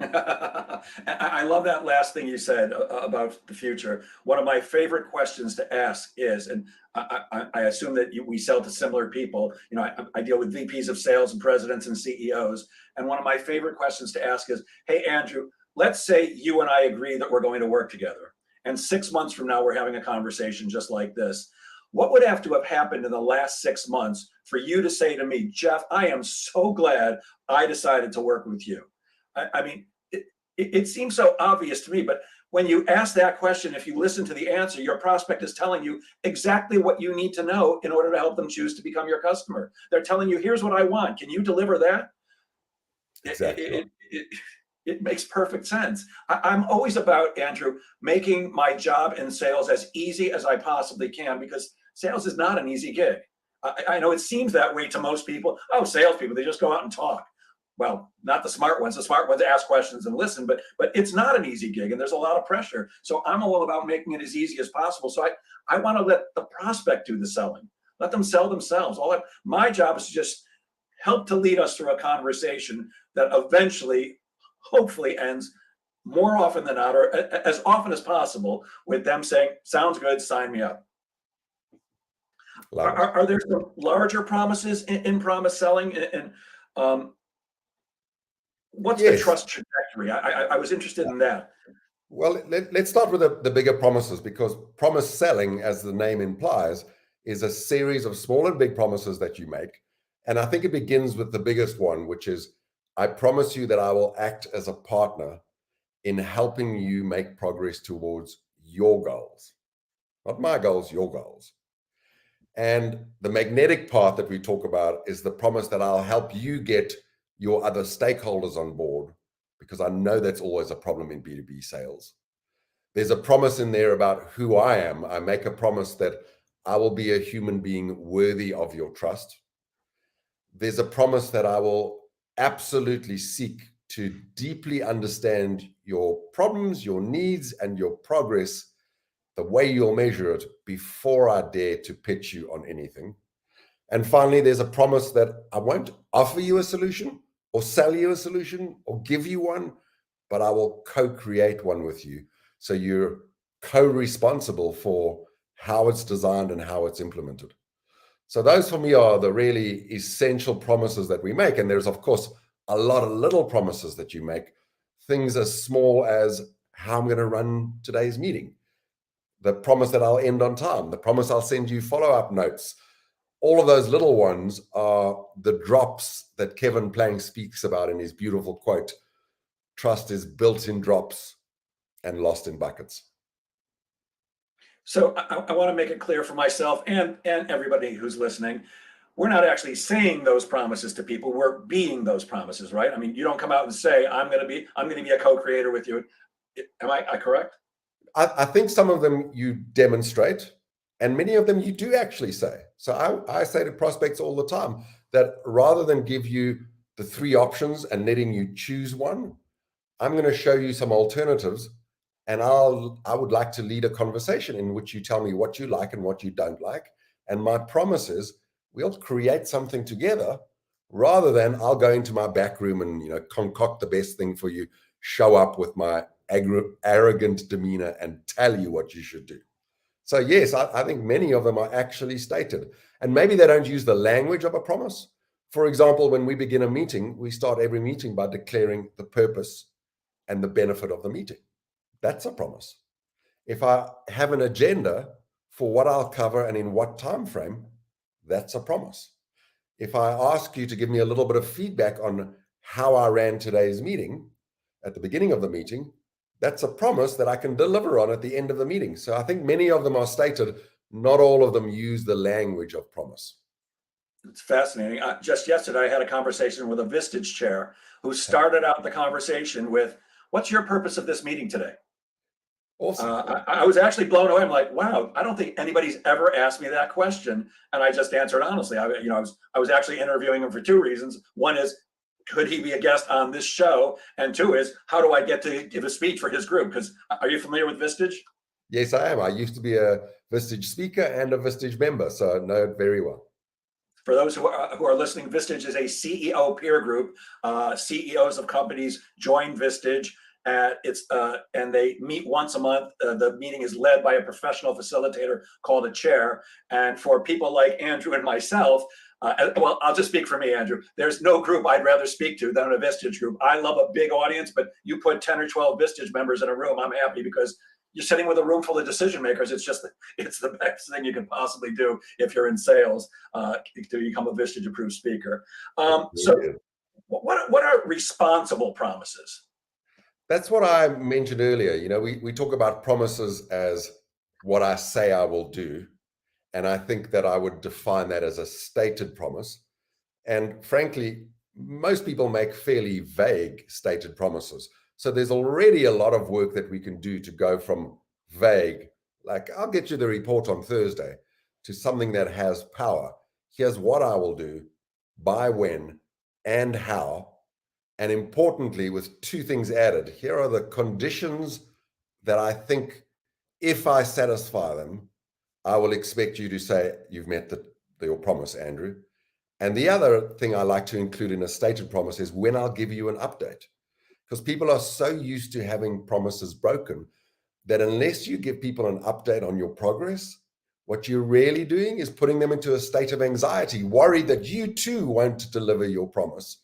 Speaker 1: I love that last thing you said about the future. One of my favorite questions to ask is, and I assume that we sell to similar people. You know, I deal with VPs of sales and presidents and CEOs. And one of my favorite questions to ask is, hey, Andrew, let's say you and I agree that we're going to work together. And 6 months from now, we're having a conversation just like this. What would have to have happened in the last 6 months for you to say to me, Jeff, I am so glad I decided to work with you? I mean, it seems so obvious to me, but when you ask that question, if you listen to the answer, your prospect is telling you exactly what you need to know in order to help them choose to become your customer. They're telling you, here's what I want. Can you deliver that?
Speaker 2: Exactly.
Speaker 1: It makes perfect sense. I'm always about, Andrew, making my job in sales as easy as I possibly can, because sales is not an easy gig. I know it seems that way to most people. Oh, salespeople, they just go out and talk. Well, not the smart ones. The smart ones ask questions and listen, but it's not an easy gig, and there's a lot of pressure. So I'm all about making it as easy as possible. So I want to let the prospect do the selling. Let them sell themselves. My job is to just help to lead us through a conversation that eventually, hopefully, ends more often than not, or as often as possible, with them saying, sounds good, sign me up. Are there some larger promises in promise selling? And what's the trust trajectory? I was interested in that.
Speaker 2: Well, let's start with the bigger promises, because promise selling, as the name implies, is a series of small and big promises that you make. And I think it begins with the biggest one, which is, I promise you that I will act as a partner in helping you make progress towards your goals. Not my goals, your goals. And the magnetic part that we talk about is the promise that I'll help you get your other stakeholders on board, because I know that's always a problem in B2B sales. There's a promise in there about who I am. I make a promise that I will be a human being worthy of your trust. There's a promise that I will absolutely seek to deeply understand your problems, your needs, and your progress, the way you'll measure it, before I dare to pitch you on anything. And finally, there's a promise that I won't offer you a solution or sell you a solution or give you one, but I will co-create one with you. So you're co-responsible for how it's designed and how it's implemented. So those for me are the really essential promises that we make. And there's, of course, a lot of little promises that you make, things as small as how I'm going to run today's meeting, the promise that I'll end on time, the promise I'll send you follow-up notes. All of those little ones are the drops that Kevin Plank speaks about in his beautiful quote, trust is built in drops and lost in buckets.
Speaker 1: So I want to make it clear for myself and everybody who's listening, we're not actually saying those promises to people. We're being those promises, right? I mean, you don't come out and say, I'm going to be a co-creator with you. Am I correct?
Speaker 2: I think some of them you demonstrate, and many of them you do actually say. So I say to prospects all the time that rather than give you the 3 options and letting you choose one, I'm going to show you some alternatives, and I would like to lead a conversation in which you tell me what you like and what you don't like, And my promise is we'll create something together rather than I'll go into my back room and, concoct the best thing for you, show up with my arrogant demeanor and tell you what you should do. So yes, I think many of them are actually stated. And maybe they don't use the language of a promise. For example, when we begin a meeting, we start every meeting by declaring the purpose and the benefit of the meeting. That's a promise. If I have an agenda for what I'll cover and in what time frame, that's a promise. If I ask you to give me a little bit of feedback on how I ran today's meeting at the beginning of the meeting, that's a promise that I can deliver on at the end of the meeting. So I think many of them are stated, not all of them use the language of promise.
Speaker 1: It's fascinating. Just yesterday, I had a conversation with a Vistage chair who started out the conversation with, "What's your purpose of this meeting today?"
Speaker 2: Awesome.
Speaker 1: I was actually blown away. I'm like, wow, I don't think anybody's ever asked me that question. And I just answered honestly. I was actually interviewing him for two reasons. One is, could he be a guest on this show? And two is, how do I get to give a speech for his group? Because are you familiar with Vistage?
Speaker 2: Yes, I am. I used to be a Vistage speaker and a Vistage member, so I know it very well.
Speaker 1: For those who are listening, Vistage is a CEO peer group. CEOs of companies join Vistage. And they meet once a month. The meeting is led by a professional facilitator called a chair. And for people like Andrew and myself, well, I'll just speak for me, Andrew. There's no group I'd rather speak to than a Vistage group. I love a big audience, but you put 10 or 12 Vistage members in a room, I'm happy because you're sitting with a room full of decision makers. It's the best thing you can possibly do if you're in sales to become a Vistage approved speaker. So what are responsible promises?
Speaker 2: That's what I mentioned earlier. We talk about promises as what I say I will do. And I think that I would define that as a stated promise. And frankly, most people make fairly vague stated promises. So there's already a lot of work that we can do to go from vague, like I'll get you the report on Thursday, to something that has power. Here's what I will do, by when, and how. And importantly, with two things added, here are the conditions that I think if I satisfy them, I will expect you to say you've met your promise, Andrew. And the other thing I like to include in a stated promise is when I'll give you an update. Because people are so used to having promises broken that unless you give people an update on your progress, what you're really doing is putting them into a state of anxiety, worried that you too won't deliver your promise.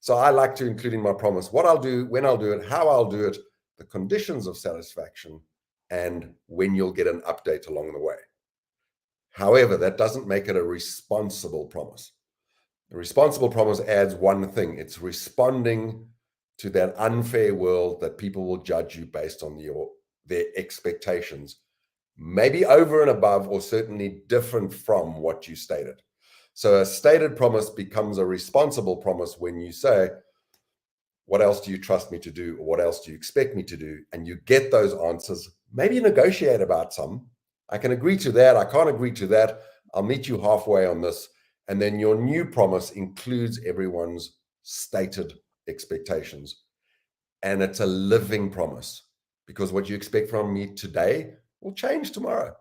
Speaker 2: So I like to include in my promise what I'll do, when I'll do it, how I'll do it, the conditions of satisfaction, and when you'll get an update along the way. However, that doesn't make it a responsible promise. A responsible promise adds one thing. It's responding to that unfair world that people will judge you based on their expectations, maybe over and above or certainly different from what you stated. So a stated promise becomes a responsible promise when you say, what else do you trust me to do? Or what else do you expect me to do? And you get those answers, maybe negotiate about some. I can agree to that. I can't agree to that. I'll meet you halfway on this. And then your new promise includes everyone's stated expectations. And it's a living promise because what you expect from me today will change tomorrow.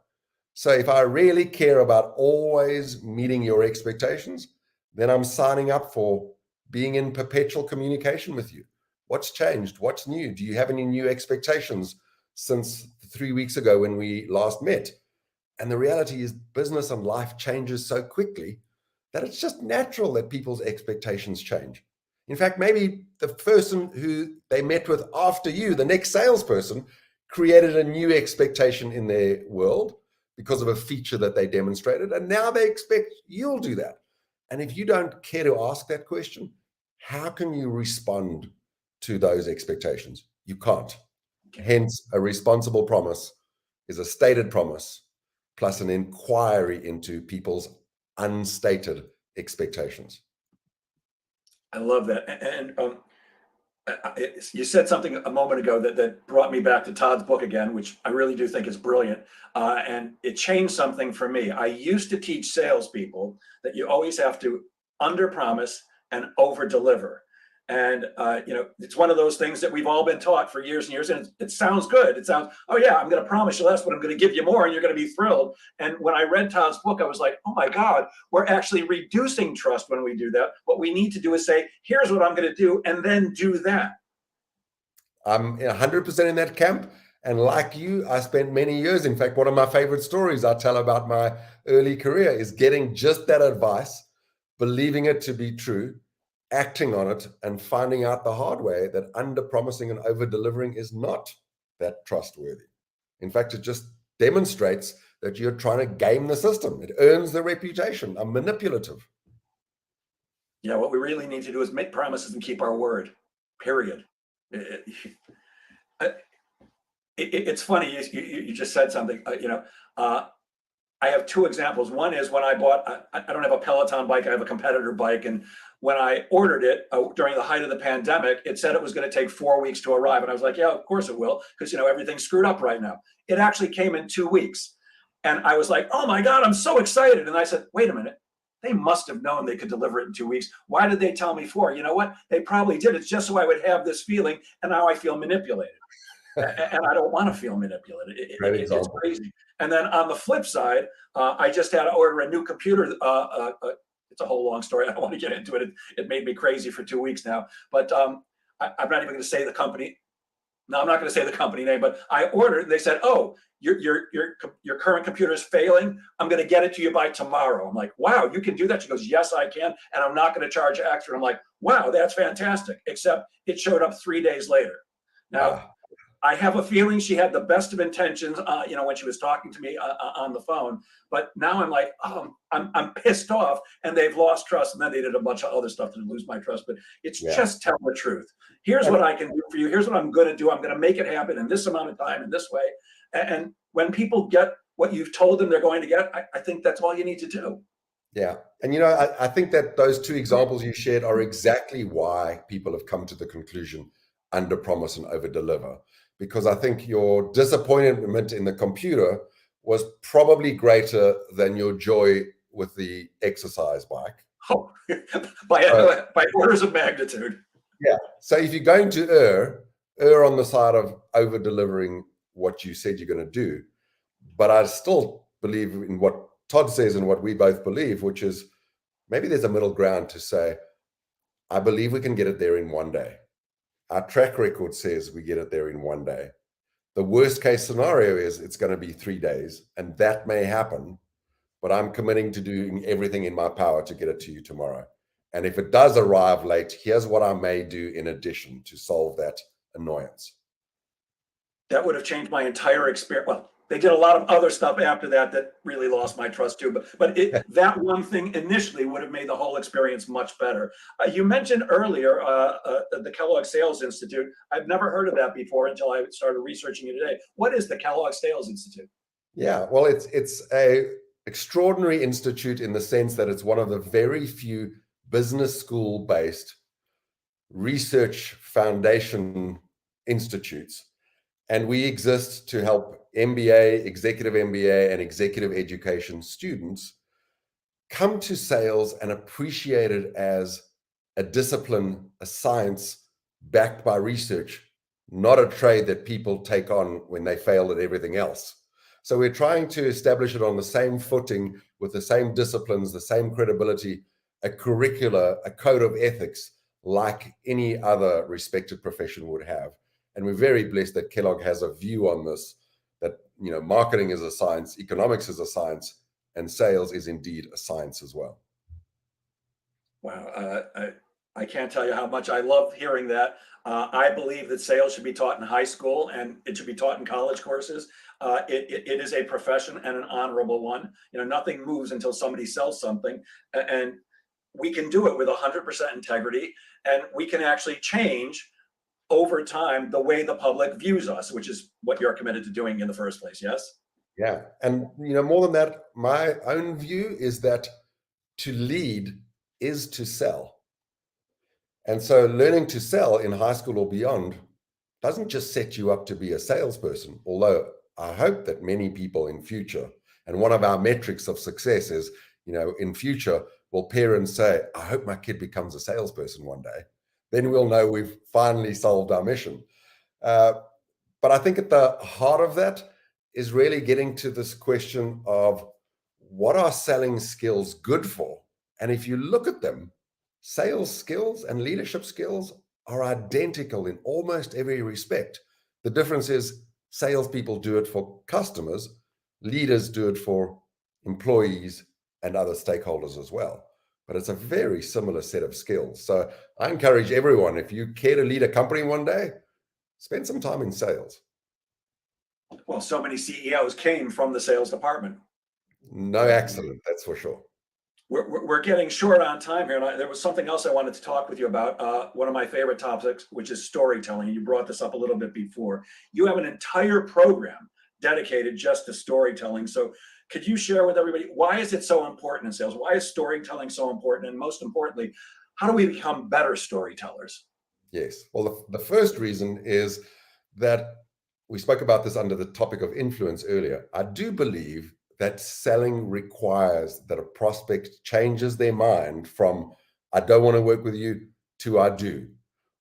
Speaker 2: So if I really care about always meeting your expectations, then I'm signing up for being in perpetual communication with you. What's changed? What's new? Do you have any new expectations since 3 weeks ago when we last met? And the reality is business and life changes so quickly that it's just natural that people's expectations change. In fact, maybe the person who they met with after you, the next salesperson, created a new expectation in their world because of a feature that they demonstrated. And now they expect you'll do that. And if you don't care to ask that question, how can you respond to those expectations? You can't. Hence, a responsible promise is a stated promise plus an inquiry into people's unstated expectations.
Speaker 1: I love that. And you said something a moment ago that brought me back to Todd's book again, which I really do think is brilliant. And it changed something for me. I used to teach salespeople that you always have to under promise and over deliver. And it's one of those things that we've all been taught for years and years, and it sounds good. It sounds, oh yeah, I'm going to promise you less, but I'm going to give you more, and you're going to be thrilled. And when I read Todd's book, I was like, oh my God, we're actually reducing trust when we do that. What we need to do is say, here's what I'm going to do, and then do that.
Speaker 2: I'm 100% in that camp. And like you, I spent many years. In fact, one of my favorite stories I tell about my early career is getting just that advice, believing it to be true, acting on it, and finding out the hard way that under promising and over delivering is not that trustworthy. In fact, it just demonstrates that you're trying to game the system. It earns the reputation. I'm manipulative.
Speaker 1: Yeah, what we really need to do is make promises and keep our word, period. It's funny, you just said something, I have two examples. One is when I bought, I don't have a Peloton bike, I have a competitor bike. And when I ordered it during the height of the pandemic, it said it was going to take 4 weeks to arrive. And I was like, yeah, of course it will, because everything's screwed up right now. It actually came in 2 weeks. And I was like, oh my God, I'm so excited. And I said, wait a minute. They must have known they could deliver it in 2 weeks. Why did they tell me 4? You know what? They probably did. It's just so I would have this feeling. And now I feel manipulated. And I don't want to feel manipulated. It's crazy. And then on the flip side, I just had to order a new computer. It's a whole long story. I don't want to get into it. It made me crazy for 2 weeks now. But I'm not even going to say the company. No, I'm not going to say the company name. But I ordered. They said, "Oh, your current computer is failing. I'm going to get it to you by tomorrow." I'm like, "Wow, you can do that?" She goes, "Yes, I can, and I'm not going to charge extra." I'm like, "Wow, that's fantastic." Except it showed up 3 days later. Now. I have a feeling she had the best of intentions, when she was talking to me on the phone. But now I'm like, oh, I'm pissed off, and they've lost trust. And then they did a bunch of other stuff to lose my trust. But it's just tell the truth. Here's what I can do for you. Here's what I'm going to do. I'm going to make it happen in this amount of time, in this way. And when people get what you've told them they're going to get, I think that's all you need to do.
Speaker 2: Yeah. And, I think that those two examples you shared are exactly why people have come to the conclusion, under promise and over deliver. Because I think your disappointment in the computer was probably greater than your joy with the exercise bike.
Speaker 1: Oh, by orders of magnitude.
Speaker 2: Yeah. So if you're going to err on the side of over delivering what you said you're going to do. But I still believe in what Todd says and what we both believe, which is maybe there's a middle ground to say, I believe we can get it there in 1 day. Our track record says we get it there in 1 day. The worst case scenario is it's going to be 3 days, and that may happen, but I'm committing to doing everything in my power to get it to you tomorrow. And if it does arrive late, here's what I may do in addition to solve that annoyance.
Speaker 1: That would have changed my entire experience. Well, they did a lot of other stuff after that really lost my trust too. But that one thing initially would have made the whole experience much better. You mentioned earlier the Kellogg Sales Institute. I've never heard of that before until I started researching it today. What is the Kellogg Sales Institute?
Speaker 2: Yeah, well, it's a extraordinary institute in the sense that it's one of the very few business school based research foundation institutes. And we exist to help MBA, executive MBA, and executive education students come to sales and appreciate it as a discipline, a science backed by research, not a trade that people take on when they fail at everything else. So we're trying to establish it on the same footing with the same disciplines, the same credibility, a curricula, a code of ethics like any other respected profession would have. And we're very blessed that Kellogg has a view on this, that marketing is a science, economics is a science, and sales is indeed a science as well.
Speaker 1: Wow, I can't tell you how much I love hearing that. I believe that sales should be taught in high school, and it should be taught in college courses. It is a profession and an honorable one. Nothing moves until somebody sells something, and we can do it with 100% integrity, and we can actually change over time the way the public views us, which is what you're committed to doing in the first place. Yes.
Speaker 2: Yeah. And more than that, my own view is that to lead is to sell. And so learning to sell in high school or beyond doesn't just set you up to be a salesperson, although I hope that many people in future, and one of our metrics of success is, in future, will parents say, I hope my kid becomes a salesperson one day. then we'll know we've finally solved our mission. But I think at the heart of that is really getting to this question of what are selling skills good for? And if you look at them, sales skills and leadership skills are identical in almost every respect. The difference is salespeople do it for customers, leaders do it for employees and other stakeholders as well. But it's a very similar set of skills. So I encourage everyone, if you care to lead a company one day, spend some time in sales.
Speaker 1: Well, so many CEOs came from the sales department.
Speaker 2: No accident, that's for sure.
Speaker 1: We're getting short on time here, and there was something else I wanted to talk with you about. One of my favorite topics, which is storytelling. You brought this up a little bit before. You have an entire program dedicated just to storytelling. So could you share with everybody, why is it so important in sales? Why is storytelling so important? And most importantly, how do we become better storytellers?
Speaker 2: Yes. Well, the first reason is that we spoke about this under the topic of influence earlier. I do believe that selling requires that a prospect changes their mind from I don't want to work with you to I do,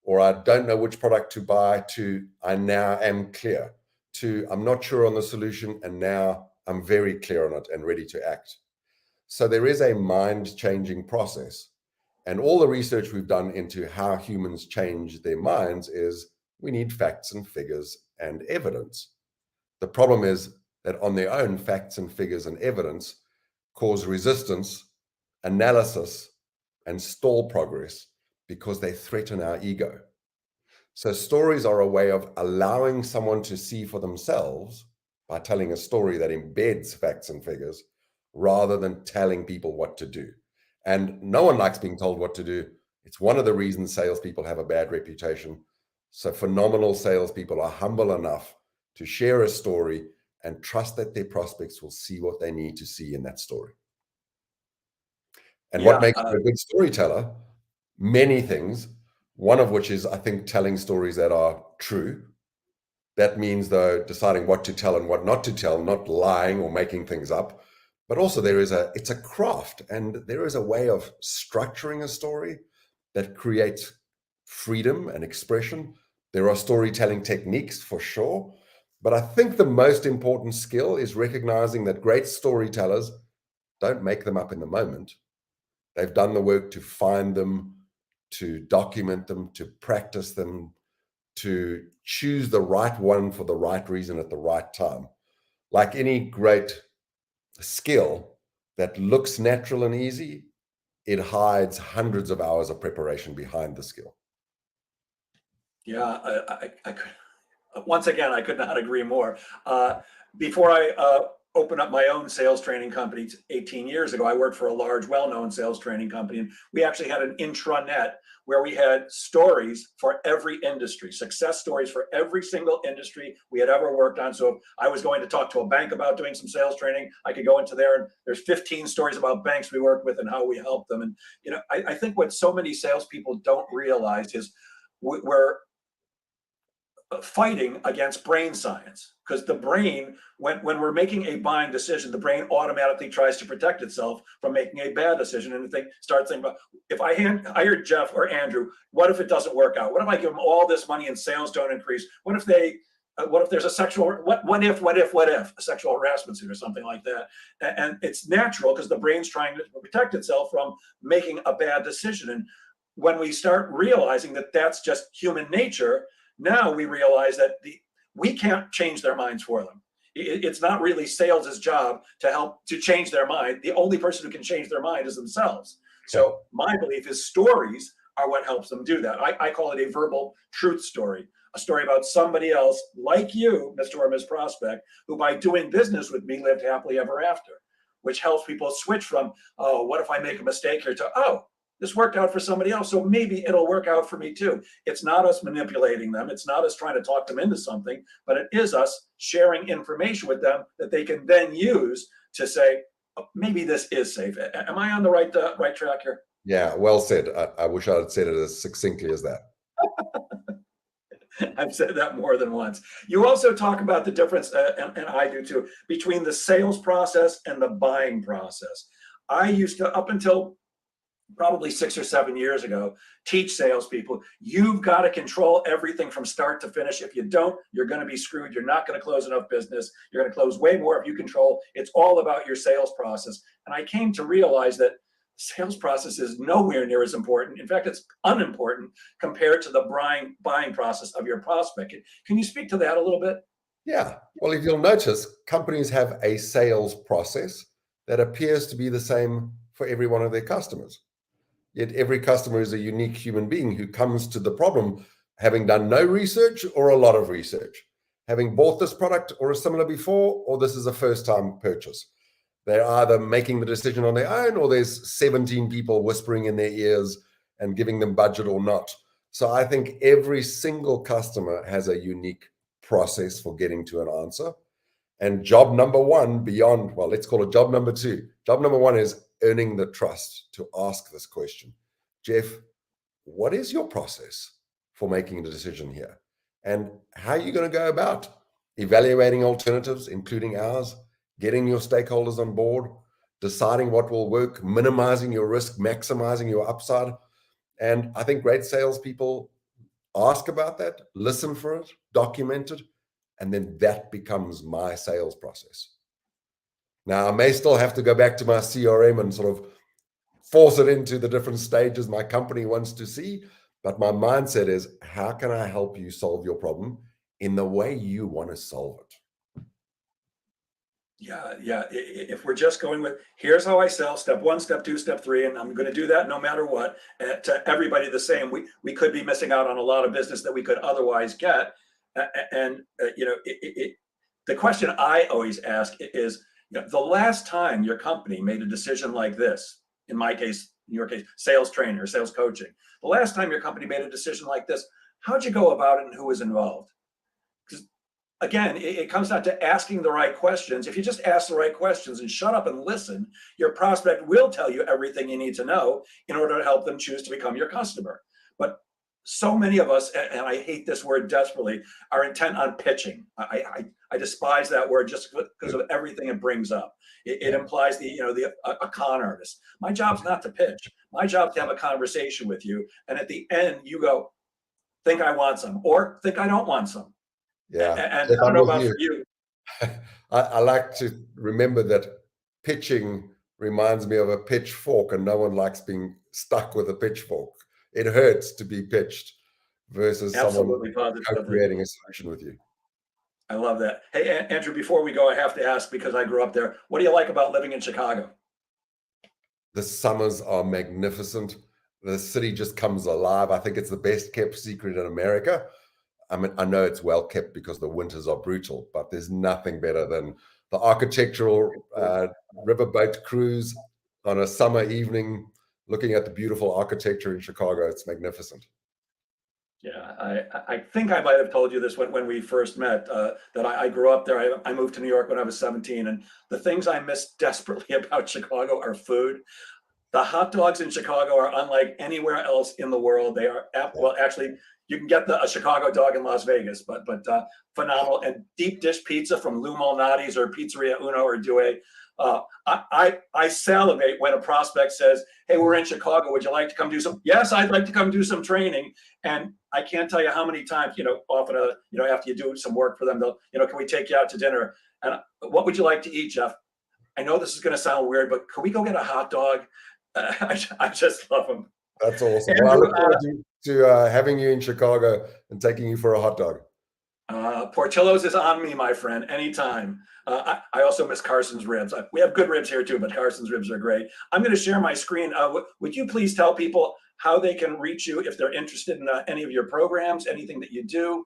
Speaker 2: or I don't know which product to buy to I now am clear, to I'm not sure on the solution and now I'm very clear on it and ready to act. So there is a mind-changing process. And all the research we've done into how humans change their minds is we need facts and figures and evidence. The problem is that on their own, facts and figures and evidence cause resistance, analysis, and stall progress because they threaten our ego. So stories are a way of allowing someone to see for themselves by telling a story that embeds facts and figures rather than telling people what to do. And no one likes being told what to do. It's one of the reasons salespeople have a bad reputation. So phenomenal salespeople are humble enough to share a story and trust that their prospects will see what they need to see in that story. And what makes you a good storyteller? Many things, one of which is, I think, telling stories that are true. That means, though, deciding what to tell and what not to tell, not lying or making things up. But also it's a craft, and there is a way of structuring a story that creates freedom and expression. There are storytelling techniques for sure, but I think the most important skill is recognizing that great storytellers don't make them up in the moment. They've done the work to find them, to document them, to practice them, to choose the right one for the right reason at the right time. Like any great skill that looks natural and easy, it hides hundreds of hours of preparation behind the skill.
Speaker 1: Yeah, I could, once again, I could not agree more. Before I opened up my own sales training company 18 years ago, I worked for a large, well-known sales training company, and we actually had an intranet where we had stories for every industry, success stories for every single industry we had ever worked on. So if I was going to talk to a bank about doing some sales training, I could go into there and there's 15 stories about banks we work with and how we help them. And I think what so many salespeople don't realize is we're fighting against brain science, because the brain, when we're making a buying decision, the brain automatically tries to protect itself from making a bad decision, and starts thinking about, if I hired Jeff or Andrew, what if it doesn't work out? What if I give them all this money and sales don't increase? What if there's a sexual, what if a sexual harassment suit or something like that? And it's natural because the brain's trying to protect itself from making a bad decision. And when we start realizing that that's just human nature, now we realize that we can't change their minds for them. It's not really sales' job to help to change their mind. The only person who can change their mind is themselves. So my belief is stories are what helps them do that. I call it a verbal truth story, a story about somebody else like you, Mr. or Ms. Prospect, who by doing business with me lived happily ever after, which helps people switch from, oh, what if I make a mistake here, to, oh, this worked out for somebody else, so maybe it'll work out for me too. It's not us manipulating them. It's not us trying to talk them into something, but it is us sharing information with them that they can then use to say, oh, maybe this is safe. Am I on the right track here?
Speaker 2: Yeah, well said. I wish I had said it as succinctly as that.
Speaker 1: I've said that more than once. You also talk about the difference, and I do too, between the sales process and the buying process. I used to, up until probably 6 or 7 years ago, teach salespeople, you've got to control everything from start to finish. If you don't, you're going to be screwed. You're not going to close enough business. You're going to close way more if you control. It's all about your sales process. And I came to realize that sales process is nowhere near as important. In fact, it's unimportant compared to the buying process of your prospect. Can you speak to that a little bit?
Speaker 2: Yeah. Well, if you'll notice, companies have a sales process that appears to be the same for every one of their customers. Yet every customer is a unique human being who comes to the problem having done no research or a lot of research, having bought this product or a similar before, or this is a first-time purchase. They're either making the decision on their own, or there's 17 people whispering in their ears and giving them budget or not. So I think every single customer has a unique process for getting to an answer. And job number one beyond, well, let's call it job number two. Job number one is earning the trust to ask this question. Jeff, what is your process for making the decision here? And how are you going to go about evaluating alternatives, including ours, getting your stakeholders on board, deciding what will work, minimizing your risk, maximizing your upside? And I think great salespeople ask about that, listen for it, document it, and then that becomes my sales process. Now, I may still have to go back to my CRM and sort of force it into the different stages my company wants to see, but my mindset is, how can I help you solve your problem in the way you want to solve it?
Speaker 1: Yeah. If we're just going with, here's how I sell, step one, step two, step three, and I'm going to do that no matter what, to everybody the same, we could be missing out on a lot of business that we could otherwise get. The question I always ask is, the last time your company made a decision like this, in my case, in your case, sales training or sales coaching, the last time your company made a decision like this, how'd you go about it and who was involved? Because again, it comes down to asking the right questions. If you just ask the right questions and shut up and listen, your prospect will tell you everything you need to know in order to help them choose to become your customer. But so many of us, and I hate this word desperately, are intent on pitching. I despise that word just because of everything it brings up. It implies a con artist. My job's not to pitch. My job's to have a conversation with you, and at the end you go, think I want some, or think I don't want some.
Speaker 2: Yeah,
Speaker 1: And I don't know about for you.
Speaker 2: I like to remember that pitching reminds me of a pitchfork, and no one likes being stuck with a pitchfork. It hurts to be pitched versus
Speaker 1: Absolutely,
Speaker 2: someone
Speaker 1: positively.
Speaker 2: creating a solution with you.
Speaker 1: I love that. Hey, Andrew, before we go, I have to ask, because I grew up there, what do you like about living in Chicago?
Speaker 2: The summers are magnificent. The city just comes alive. I think it's the best kept secret in America. I mean, I know it's well kept because the winters are brutal, but there's nothing better than the architectural riverboat cruise on a summer evening, looking at the beautiful architecture in Chicago. It's magnificent.
Speaker 1: Yeah, I think I might have told you this when we first met, that I grew up there. I moved to New York when I was 17, and the things I miss desperately about Chicago are food. The hot dogs in Chicago are unlike anywhere else in the world. They are, well, actually, you can get a Chicago dog in Las Vegas, but phenomenal. And deep dish pizza from Lou Malnati's or Pizzeria Uno or Due. I salivate when a prospect says, hey, we're in Chicago, would you like to come do some? Yes, I'd like to come do some training. And I can't tell you how many times, often, after you do some work for them, they'll, can we take you out to dinner? And what would you like to eat, Jeff? I know this is going to sound weird, but can we go get a hot dog? I just love them.
Speaker 2: That's awesome.
Speaker 1: Andrew,
Speaker 2: well, I look forward to having you in Chicago and taking you for a hot dog.
Speaker 1: Portillo's is on me, my friend, anytime. I also miss Carson's ribs. We have good ribs here too, but Carson's ribs are great. I'm going to share my screen. Would you please tell people how they can reach you if they're interested in any of your programs, anything that you do?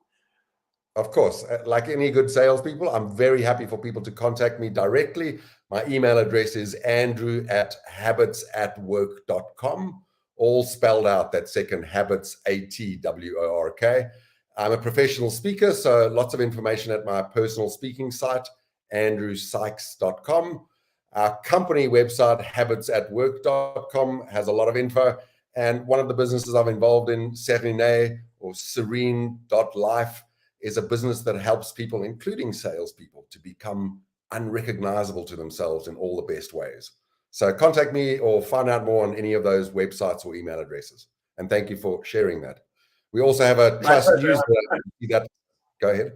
Speaker 2: Of course, like any good salespeople, I'm very happy for people to contact me directly. My email address is andrew@habitsatwork.com, all spelled out, that second, habits, ATWORK. I'm a professional speaker, so lots of information at my personal speaking site, andrewsykes.com. Our company website, habitsatwork.com, has a lot of info. And one of the businesses I'm involved in, Serene or serene.life, is a business that helps people, including salespeople, to become unrecognizable to themselves in all the best ways. So contact me or find out more on any of those websites or email addresses. And thank you for sharing that. We also have a
Speaker 1: My
Speaker 2: Trust
Speaker 1: pleasure.
Speaker 2: newsletter. Go ahead.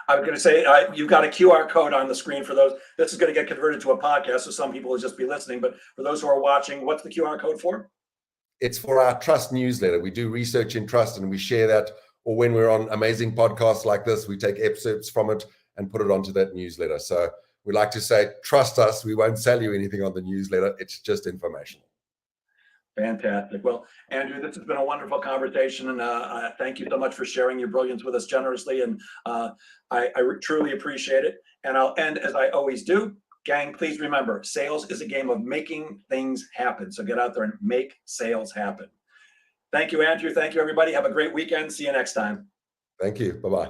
Speaker 1: I was going to say, you've got a QR code on the screen for those. This is going to get converted to a podcast, so some people will just be listening. But for those who are watching, what's the QR code for?
Speaker 2: It's for our Trust newsletter. We do research in trust and we share that. Or when we're on amazing podcasts like this, we take excerpts from it and put it onto that newsletter. So we like to say, trust us. We won't sell you anything on the newsletter. It's just information.
Speaker 1: Fantastic. Well, Andrew, this has been a wonderful conversation, and thank you so much for sharing your brilliance with us generously. And I truly appreciate it. And I'll end as I always do. Gang, please remember, sales is a game of making things happen. So get out there and make sales happen. Thank you, Andrew. Thank you, everybody. Have a great weekend. See you next time.
Speaker 2: Thank you. Bye-bye.